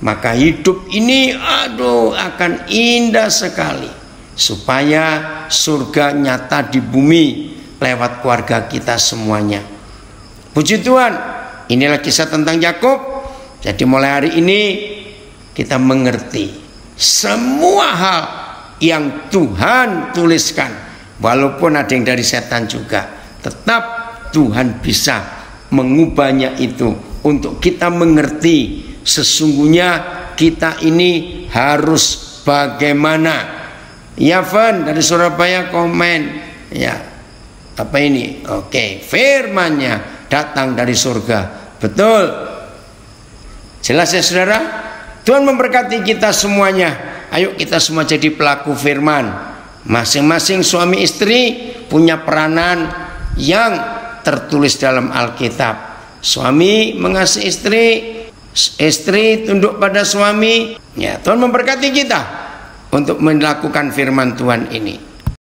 Maka hidup ini akan indah sekali, supaya surga nyata di bumi lewat keluarga kita semuanya. Puji Tuhan. Inilah kisah tentang Yakub. Jadi mulai hari ini kita mengerti semua hal yang Tuhan tuliskan, walaupun ada yang dari setan juga, tetap Tuhan bisa mengubahnya itu untuk kita mengerti sesungguhnya kita ini harus bagaimana. Ya Van dari Surabaya komen, ya apa ini? Oke, firman-Nya datang dari surga. Betul. Jelas ya saudara? Tuhan memberkati kita semuanya. Ayo kita semua jadi pelaku firman. Masing-masing suami istri punya peranan yang tertulis dalam Alkitab. Suami mengasihi istri, istri tunduk pada suami. Ya, Tuhan memberkati kita untuk melakukan firman Tuhan ini.